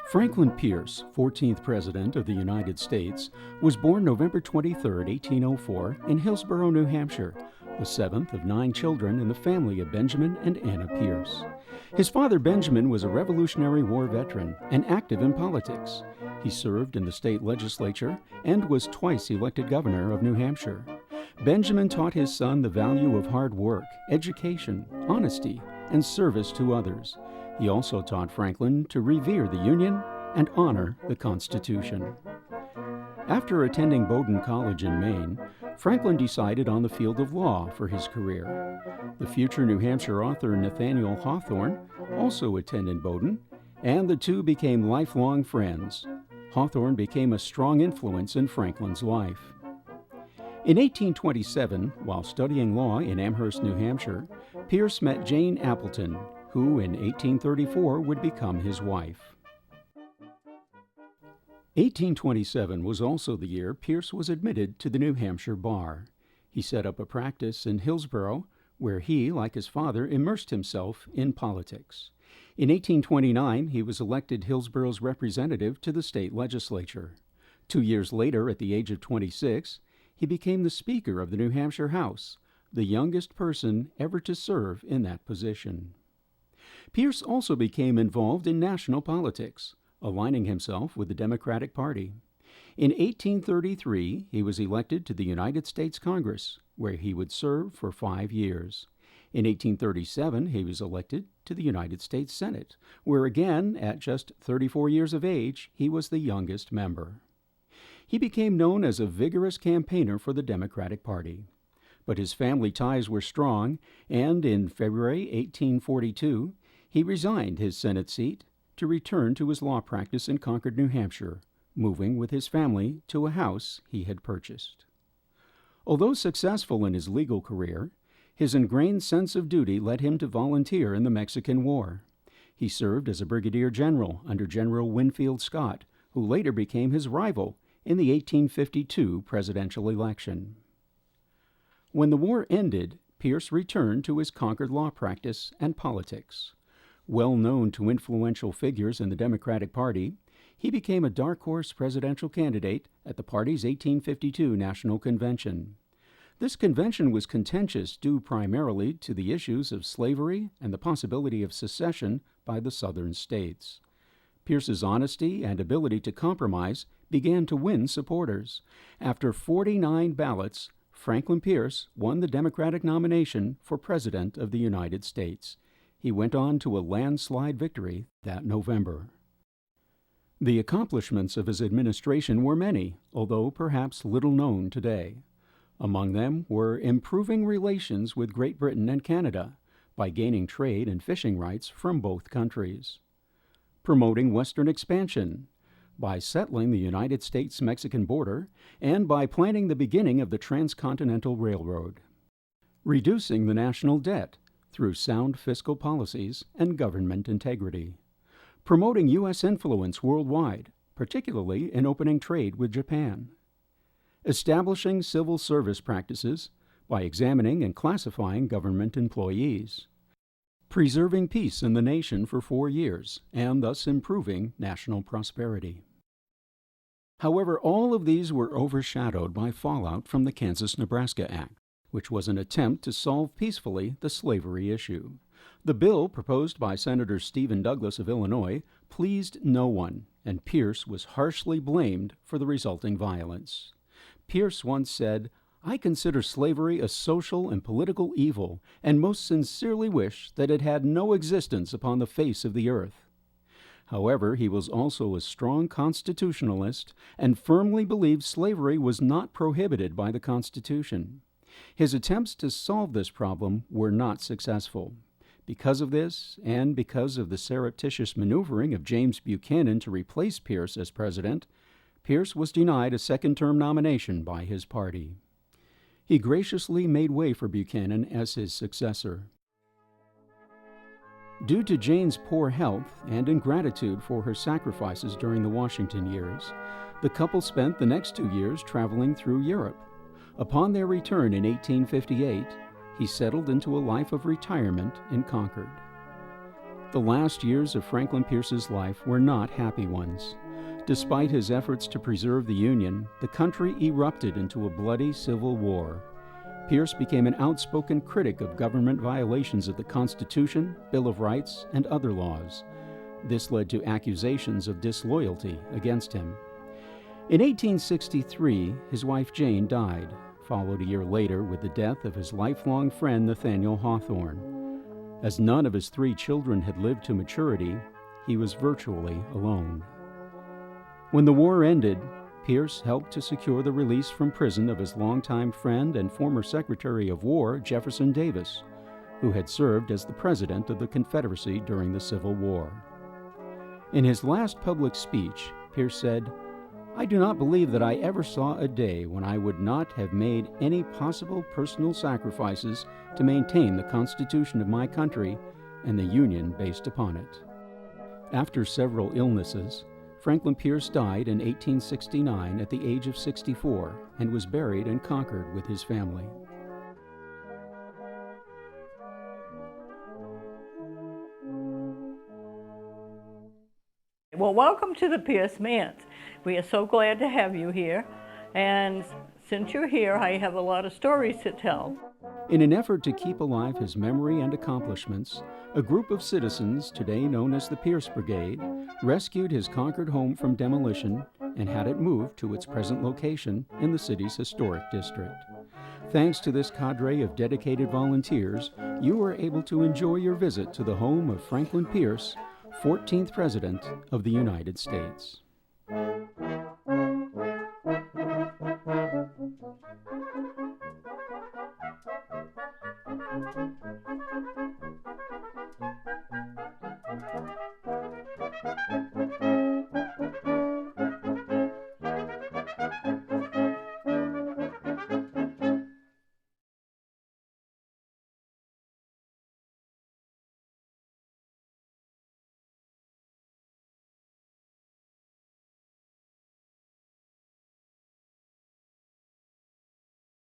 Franklin Pierce, 14th President of the United States, was born November 23, 1804, in Hillsborough, New Hampshire, the seventh of 9 children in the family of Benjamin and Anna Pierce. His father, Benjamin, was a Revolutionary War veteran and active in politics. He served in the state legislature and was twice elected governor of New Hampshire. Benjamin taught his son the value of hard work, education, honesty, and service to others. He also taught Franklin to revere the Union and honor the Constitution. After attending Bowdoin College in Maine, Franklin decided on the field of law for his career. The future New Hampshire author Nathaniel Hawthorne also attended Bowdoin, and the two became lifelong friends. Hawthorne became a strong influence in Franklin's life. In 1827, while studying law in Amherst, New Hampshire, Pierce met Jane Appleton, who in 1834 would become his wife. 1827 was also the year Pierce was admitted to the New Hampshire bar. He set up a practice in Hillsborough, where he, like his father, immersed himself in politics. In 1829, he was elected Hillsborough's representative to the state legislature. 2 years later, at the age of 26, he became the Speaker of the New Hampshire House, the youngest person ever to serve in that position. Pierce also became involved in national politics, aligning himself with the Democratic Party. In 1833, he was elected to the United States Congress, where he would serve for 5 years. In 1837, he was elected to the United States Senate, where again, at just 34 years of age, he was the youngest member. He became known as a vigorous campaigner for the Democratic Party. But his family ties were strong, and in February 1842, he resigned his Senate seat to return to his law practice in Concord, New Hampshire, moving with his family to a house he had purchased. Although successful in his legal career, his ingrained sense of duty led him to volunteer in the Mexican War. He served as a brigadier general under General Winfield Scott, who later became his rival in the 1852 presidential election. When the war ended, Pierce returned to his Concord law practice and politics. Well known to influential figures in the Democratic Party, he became a dark horse presidential candidate at the party's 1852 National Convention. This convention was contentious due primarily to the issues of slavery and the possibility of secession by the southern states. Pierce's honesty and ability to compromise began to win supporters. After 49 ballots, Franklin Pierce won the Democratic nomination for President of the United States. He went on to a landslide victory that November. The accomplishments of his administration were many, although perhaps little known today. Among them were improving relations with Great Britain and Canada by gaining trade and fishing rights from both countries, promoting Western expansion by settling the United States-Mexican border and by planning the beginning of the Transcontinental Railroad, reducing the national debt through sound fiscal policies and government integrity, promoting U.S. influence worldwide, particularly in opening trade with Japan, establishing civil service practices by examining and classifying government employees, preserving peace in the nation for 4 years, and thus improving national prosperity. However, all of these were overshadowed by fallout from the Kansas-Nebraska Act, which was an attempt to solve peacefully the slavery issue. The bill, proposed by Senator Stephen Douglas of Illinois, pleased no one, and Pierce was harshly blamed for the resulting violence. Pierce once said, "I consider slavery a social and political evil, and most sincerely wish that it had no existence upon the face of the earth." However, he was also a strong constitutionalist and firmly believed slavery was not prohibited by the Constitution. His attempts to solve this problem were not successful. Because of this, and because of the surreptitious maneuvering of James Buchanan to replace Pierce as president, Pierce was denied a second-term nomination by his party. He graciously made way for Buchanan as his successor. Due to Jane's poor health and in gratitude for her sacrifices during the Washington years, the couple spent the next 2 years traveling through Europe. Upon their return in 1858, he settled into a life of retirement in Concord. The last years of Franklin Pierce's life were not happy ones. Despite his efforts to preserve the Union, the country erupted into a bloody civil war. Pierce became an outspoken critic of government violations of the Constitution, Bill of Rights, and other laws. This led to accusations of disloyalty against him. In 1863, his wife Jane died, followed a year later with the death of his lifelong friend Nathaniel Hawthorne. As none of his 3 children had lived to maturity, he was virtually alone. When the war ended, Pierce helped to secure the release from prison of his longtime friend and former Secretary of War, Jefferson Davis, who had served as the President of the Confederacy during the Civil War. In his last public speech, Pierce said, "I do not believe that I ever saw a day when I would not have made any possible personal sacrifices to maintain the Constitution of my country and the Union based upon it." After several illnesses, Franklin Pierce died in 1869 at the age of 64 and was buried in Concord with his family. Well, welcome to the Pierce Manse. We are so glad to have you here. And since you're here, I have a lot of stories to tell. In an effort to keep alive his memory and accomplishments, a group of citizens, today known as the Pierce Brigade, rescued his Concord home from demolition and had it moved to its present location in the city's historic district. Thanks to this cadre of dedicated volunteers, you were able to enjoy your visit to the home of Franklin Pierce, 14th President of the United States.